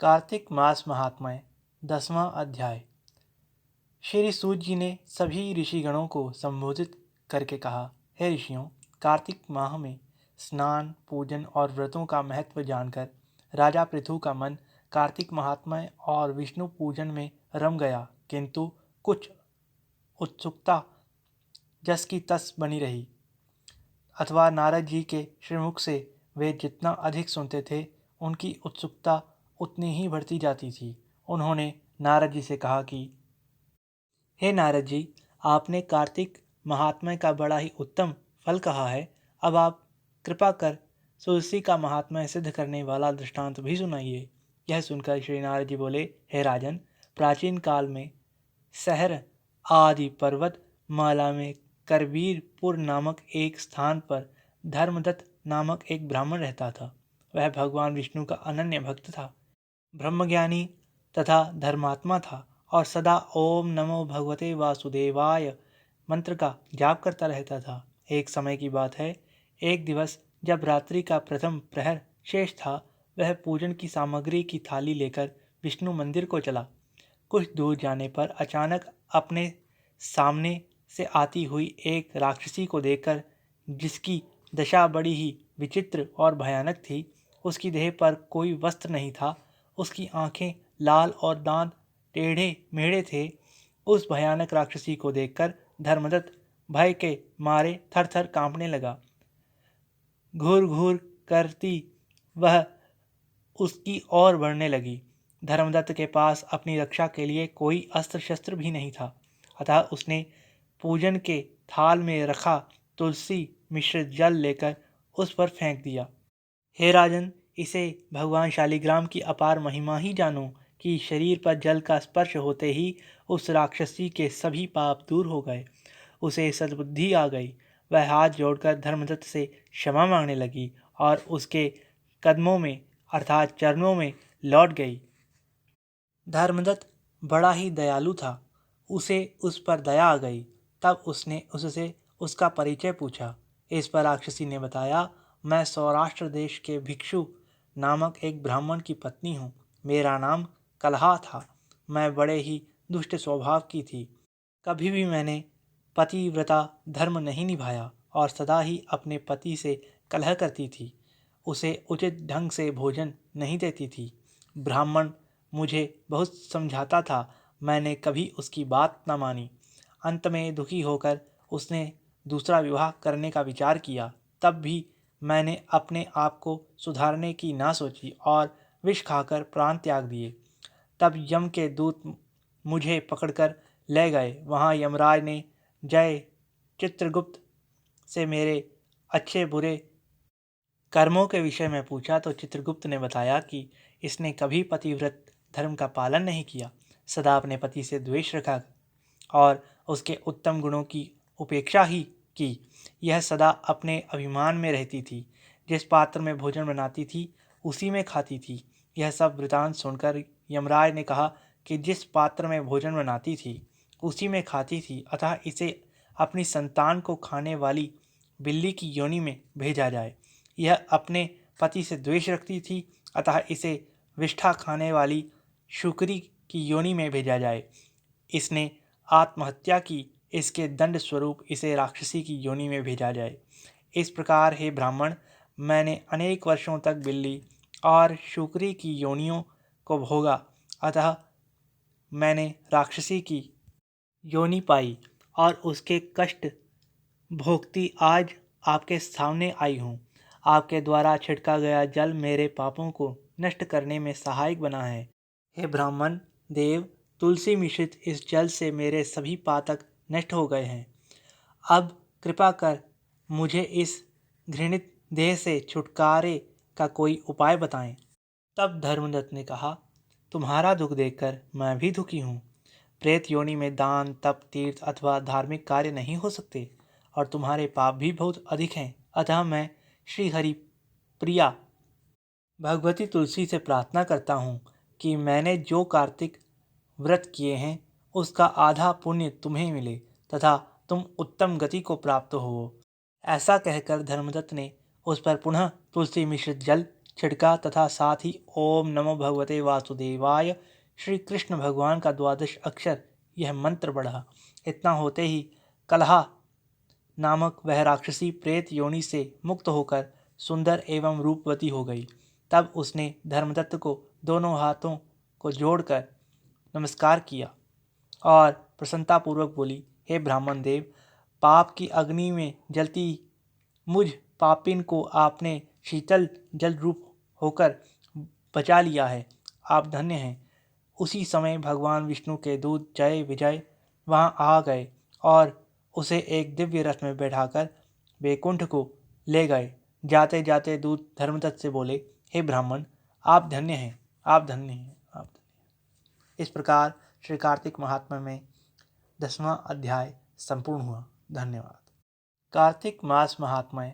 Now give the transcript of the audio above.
कार्तिक मास महात्म्य 10वां अध्याय। श्री सूत जी ने सभी ऋषिगणों को संबोधित करके कहा, हे ऋषियों, कार्तिक माह में स्नान, पूजन और व्रतों का महत्व जानकर राजा पृथु का मन कार्तिक महात्म्य और विष्णु पूजन में रम गया, किंतु कुछ उत्सुकता जस की तस बनी रही। अथवा नारद जी के श्रीमुख से वे जितना अधिक सुनते थे, उनकी उत्सुकता उतनी ही बढ़ती जाती थी। उन्होंने नारद जी से कहा कि हे नारद जी, आपने कार्तिक महात्म्य का बड़ा ही उत्तम फल कहा है। अब आप कृपा कर तुलसी का महात्म्य सिद्ध करने वाला दृष्टांत भी सुनाइए। यह सुनकर श्री नारद जी बोले, हे राजन, प्राचीन काल में सहर आदि पर्वत माला में करवीरपुर नामक एक स्थान पर धर्मदत्त नामक एक ब्राह्मण रहता था। वह भगवान विष्णु का अनन्य भक्त था, ब्रह्मज्ञानी तथा धर्मात्मा था और सदा ओम नमो भगवते वासुदेवाय मंत्र का जाप करता रहता था। एक समय की बात है, एक दिवस जब रात्रि का प्रथम प्रहर शेष था, वह पूजन की सामग्री की थाली लेकर विष्णु मंदिर को चला। कुछ दूर जाने पर अचानक अपने सामने से आती हुई एक राक्षसी को देखकर, जिसकी दशा बड़ी ही विचित्र और भयानक थी, उसकी देह पर कोई वस्त्र नहीं था, उसकी आंखें लाल और दांत टेढ़े मेढ़े थे। उस भयानक राक्षसी को देखकर धर्मदत्त भय के मारे थर थर कांपने लगा। घूर घूर करती वह उसकी ओर बढ़ने लगी। धर्मदत्त के पास अपनी रक्षा के लिए कोई अस्त्र शस्त्र भी नहीं था, अतः उसने पूजन के थाल में रखा तुलसी मिश्रित जल लेकर उस पर फेंक दिया। हे राजन, इसे भगवान शालिग्राम की अपार महिमा ही जानो कि शरीर पर जल का स्पर्श होते ही उस राक्षसी के सभी पाप दूर हो गए। उसे सद्बुद्धि आ गई। वह हाथ जोड़कर धर्मदत्त से क्षमा मांगने लगी और उसके कदमों में अर्थात चरणों में लौट गई। धर्मदत्त बड़ा ही दयालु था, उसे उस पर दया आ गई। तब उसने उससे उसका परिचय पूछा। इस पर राक्षसी ने बताया, मैं सौराष्ट्र देश के भिक्षु नामक एक ब्राह्मण की पत्नी हूँ। मेरा नाम कलहा था। मैं बड़े ही दुष्ट स्वभाव की थी। कभी भी मैंने पतिव्रता धर्म नहीं निभाया और सदा ही अपने पति से कलह करती थी। उसे उचित ढंग से भोजन नहीं देती थी। ब्राह्मण मुझे बहुत समझाता था, मैंने कभी उसकी बात न मानी। अंत में दुखी होकर उसने दूसरा विवाह करने का विचार किया। तब भी मैंने अपने आप को सुधारने की ना सोची और विष खाकर प्राण त्याग दिए। तब यम के दूत मुझे पकड़कर ले गए। वहाँ यमराज ने जय चित्रगुप्त से मेरे अच्छे बुरे कर्मों के विषय में पूछा तो चित्रगुप्त ने बताया कि इसने कभी पतिव्रत धर्म का पालन नहीं किया, सदा अपने पति से द्वेष रखा और उसके उत्तम गुणों की उपेक्षा ही की। यह सदा अपने अभिमान में रहती थी। जिस पात्र में भोजन बनाती थी उसी में खाती थी। यह सब वृतांत सुनकर यमराज ने कहा कि जिस पात्र में भोजन बनाती थी उसी में खाती थी, अतः इसे अपनी संतान को खाने वाली बिल्ली की योनि में भेजा जाए। यह अपने पति से द्वेष रखती थी, अतः इसे विष्ठा खाने वाली शुकरी की योनि में भेजा जाए। इसने आत्महत्या की, इसके दंड स्वरूप इसे राक्षसी की योनि में भेजा जाए। इस प्रकार हे ब्राह्मण, मैंने अनेक वर्षों तक बिल्ली और शुकरी की योनियों को भोगा, अतः मैंने राक्षसी की योनि पाई और उसके कष्ट भोगती आज आपके सामने आई हूँ। आपके द्वारा छिड़का गया जल मेरे पापों को नष्ट करने में सहायक बना है। हे ब्राह्मण देव, तुलसी मिश्रित इस जल से मेरे सभी पातक नष्ट हो गए हैं। अब कृपा कर मुझे इस घृणित देह से छुटकारे का कोई उपाय बताएं। तब धर्मदत्त ने कहा, तुम्हारा दुख देखकर मैं भी दुखी हूँ। प्रेत योनि में दान, तप, तीर्थ अथवा धार्मिक कार्य नहीं हो सकते और तुम्हारे पाप भी बहुत अधिक हैं। अतः मैं श्री हरि प्रिया भगवती तुलसी से प्रार्थना करता हूँ कि मैंने जो कार्तिक व्रत किए हैं उसका आधा पुण्य तुम्हें मिले तथा तुम उत्तम गति को प्राप्त हो। ऐसा कहकर धर्मदत्त ने उस पर पुनः तुलसी मिश्रित जल छिड़का तथा साथ ही ओम नमो भगवते वासुदेवाय श्री कृष्ण भगवान का 12 अक्षर यह मंत्र बढ़ा। इतना होते ही कलहा नामक वह राक्षसी प्रेत योनि से मुक्त होकर सुंदर एवं रूपवती हो गई। तब उसने धर्मदत्त को दोनों हाथों को जोड़कर नमस्कार किया और प्रसन्नतापूर्वक बोली, हे ब्राह्मण देव, पाप की अग्नि में जलती मुझ पापिन को आपने शीतल जल रूप होकर बचा लिया है। आप धन्य हैं। उसी समय भगवान विष्णु के दूत जय विजय वहां आ गए और उसे एक दिव्य रथ में बैठाकर वैकुंठ को ले गए। जाते जाते दूत धर्मदत्त से बोले, हे ब्राह्मण, आप धन्य हैं, आप धन्य हैं, आप धन्य हैं। इस प्रकार श्री कार्तिक महात्म्य में 10वां अध्याय संपूर्ण हुआ। धन्यवाद। कार्तिक मास महात्म्य